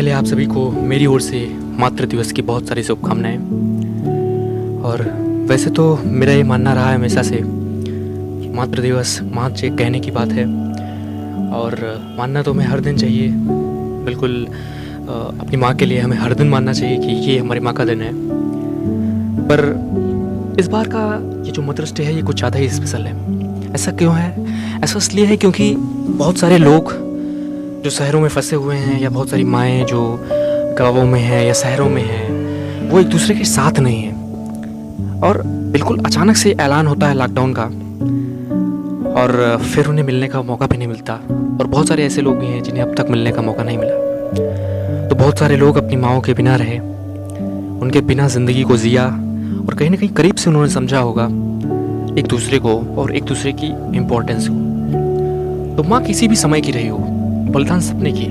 पहले आप सभी को मेरी ओर से मातृ दिवस की बहुत सारी शुभकामनाएं। और वैसे तो मेरा ये मानना रहा है हमेशा से कि मातृ दिवस मात्र एक कहने की बात है, और मानना तो हमें हर दिन चाहिए। बिल्कुल अपनी माँ के लिए हमें हर दिन मानना चाहिए कि ये हमारी माँ का दिन है। पर इस बार का ये जो मदर्स डे है ये कुछ ज़्यादा ही स्पेशल है। ऐसा क्यों है? ऐसा इसलिए है क्योंकि बहुत सारे लोग जो शहरों में फंसे हुए हैं, या बहुत सारी माएँ जो गाँवों में हैं या शहरों में हैं, वो एक दूसरे के साथ नहीं हैं। और बिल्कुल अचानक से ऐलान होता है लॉकडाउन का, और फिर उन्हें मिलने का मौका भी नहीं मिलता। और बहुत सारे ऐसे लोग भी हैं जिन्हें अब तक मिलने का मौका नहीं मिला। तो बहुत सारे लोग अपनी माँओं के बिना रहे, उनके बिना ज़िंदगी को जिया, और कहीं ना कहीं करीब से उन्होंने समझा होगा एक दूसरे को और एक दूसरे की इम्पोर्टेंस को। तो माँ किसी भी समय की रही हो, बलिदान सबने किए।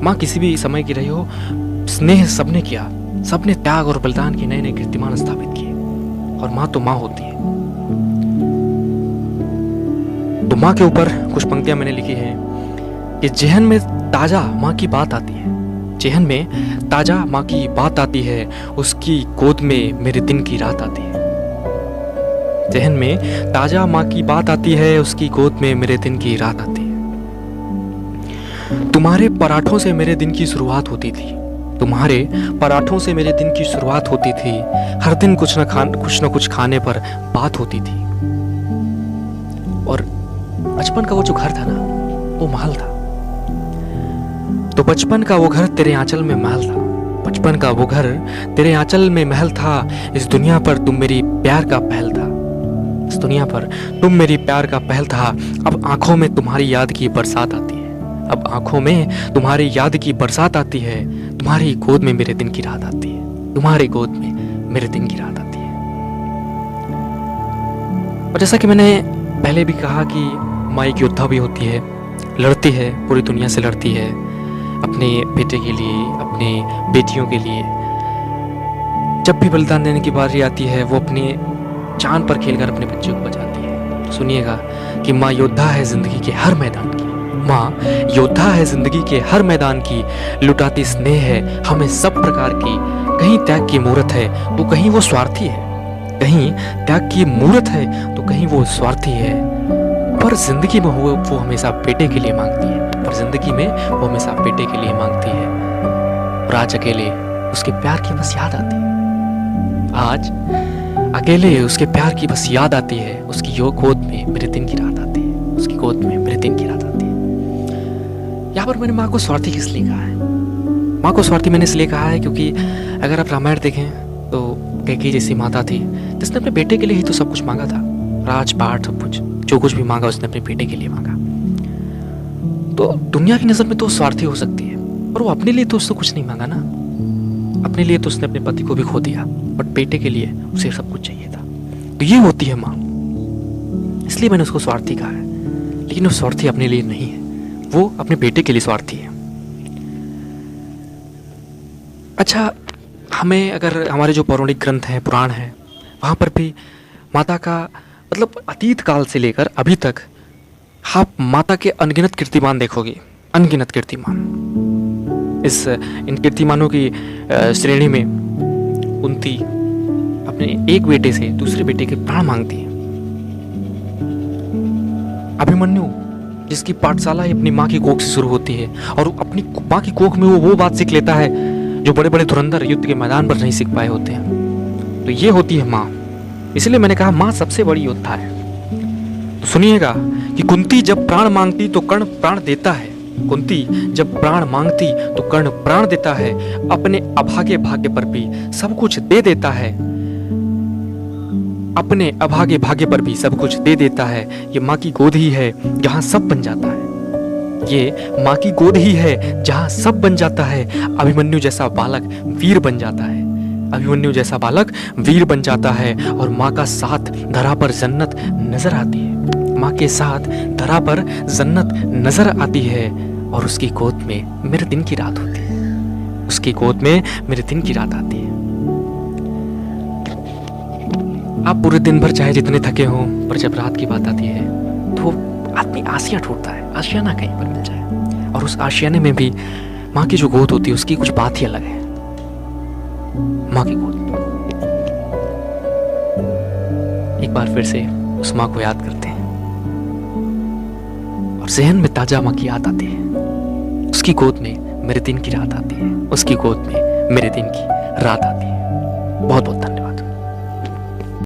माँ किसी भी समय की रही हो, स्नेह सबने किया, सबने त्याग और बलिदान के नए नए कीर्तिमान स्थापित किए। और माँ तो माँ होती है। तो माँ के ऊपर कुछ पंक्तियां मैंने लिखी हैं कि जेहन में ताजा माँ की बात आती है, जेहन में ताजा माँ की बात आती है, उसकी गोद में मेरे दिन की रात आती है। जेहन में ताजा माँ की बात आती है, उसकी गोद में मेरे दिन की रात आती है। तुम्हारे पराठों से मेरे दिन की शुरुआत होती थी, तुम्हारे पराठों से मेरे दिन की शुरुआत होती थी। हर दिन कुछ न कुछ खाने पर बात होती थी। और बचपन का वो जो घर था ना, वो महल था। तो बचपन का वो घर तेरे आंचल में महल था। बचपन का वो घर तेरे आंचल में महल था। इस दुनिया पर तुम मेरी प्यार का पहल था। इस दुनिया पर तुम मेरी प्यार का पहल था। अब आंखों में तुम्हारी याद की बरसात आती है। अब आंखों में तुम्हारी याद की बरसात आती है। तुम्हारी गोद में मेरे दिन की रात आती है। तुम्हारी गोद में मेरे दिन की रात आती है। और जैसा कि मैंने पहले भी कहा कि माँ एक योद्धा भी होती है, लड़ती है, पूरी दुनिया से लड़ती है अपने बेटे के लिए, अपने बेटियों के लिए। जब भी बलिदान देने की बारी आती है, वो अपने जान पर खेलकर अपने बच्चे को बचाती है। तो सुनिएगा कि माँ योद्धा है जिंदगी के हर मैदान की। माँ योद्धा है जिंदगी के हर मैदान की, लुटाती स्नेह है हमें सब प्रकार की। कहीं त्याग की मूरत है तो कहीं वो स्वार्थी है, कहीं त्याग की मूरत है तो कहीं वो स्वार्थी है। पर जिंदगी में वो हमेशा बेटे के लिए मांगती है। पर जिंदगी में वो हमेशा बेटे के लिए मांगती है। और आज अकेले उसके प्यार की बस याद आती है। आज अकेले उसके प्यार की बस याद आती है। उसकी गोद में मेरे दिन की रात आती है। उसकी गोद में मेरे दिन की रात आती है। यहाँ पर मैंने माँ को स्वार्थी किस लिए कहा है? माँ को स्वार्थी मैंने इसलिए कहा है क्योंकि अगर आप रामायण देखें तो कैकेयी जैसी माता थी जिसने अपने बेटे के लिए ही तो सब कुछ मांगा था। राजपाट, सब कुछ, जो कुछ भी मांगा उसने अपने बेटे के लिए मांगा। तो दुनिया की नजर में तो स्वार्थी हो सकती है, पर वो अपने लिए तो उसने कुछ नहीं मांगा ना। अपने लिए तो उसने अपने पति को भी खो दिया, बट बेटे के लिए उसे सब कुछ चाहिए था। तो ये होती है माँ, इसलिए मैंने उसको स्वार्थी कहा है। लेकिन वो स्वार्थी अपने लिए नहीं है, वो अपने बेटे के लिए स्वार्थी है। अच्छा, हमें अगर हमारे जो पौराणिक ग्रंथ हैं, पुराण हैं, वहाँ पर भी माता का मतलब अतीत काल से लेकर अभी तक आप माता के अनगिनत कीर्तिमान देखोगे, अनगिनत कीर्तिमान। इन कीर्तिमानों की श्रेणी में कुंती अपने एक बेटे से दूसरे बेटे के प्राण मांगती है। अभिमन्यु जिसकी पाठशाला ही अपनी माँ की कोख से शुरू होती है, और अपनी माँ की कोख में वो बात सीख लेता है जो बड़े बड़े धुरंधर युद्ध के मैदान पर नहीं सीख पाए होते हैं। तो ये होती है माँ। इसलिए मैंने कहा माँ सबसे बड़ी योद्धा है। तो सुनिएगा कि कुंती जब प्राण मांगती तो कर्ण प्राण देता है। कुंती जब प्राण मांगती तो कर्ण प्राण देता है। अपने अभागे भाग्य पर भी सब कुछ दे देता है। अपने अभागे भाग्य पर भी सब कुछ दे देता है। ये माँ की गोद ही है जहाँ सब बन जाता है। ये माँ की गोद ही है जहाँ सब बन जाता है। अभिमन्यु जैसा बालक वीर बन जाता है। अभिमन्यु जैसा बालक वीर बन जाता है। और माँ का साथ धरा पर जन्नत नजर आती है। माँ के साथ धरा पर जन्नत नजर आती है। और उसकी गोद में मेरे दिन की रात होती है। उसकी गोद में मेरे दिन की रात आती है। आप पूरे दिन भर चाहे जितने थके हों, पर जब रात की बात आती है तो आदमी आसियां ढूंढता है, आशियाना कहीं पर मिल जाए। और उस आशियाने में भी माँ की जो गोद होती है उसकी कुछ बात ही अलग है। माँ की गोद। एक बार फिर से उस माँ को याद करते हैं और जहन में ताजा माँ की याद आती है। उसकी गोद में मेरे दिन की रात आती है, उसकी गोद में मेरे दिन की रात आती है। बहुत बहुत धन्यवाद।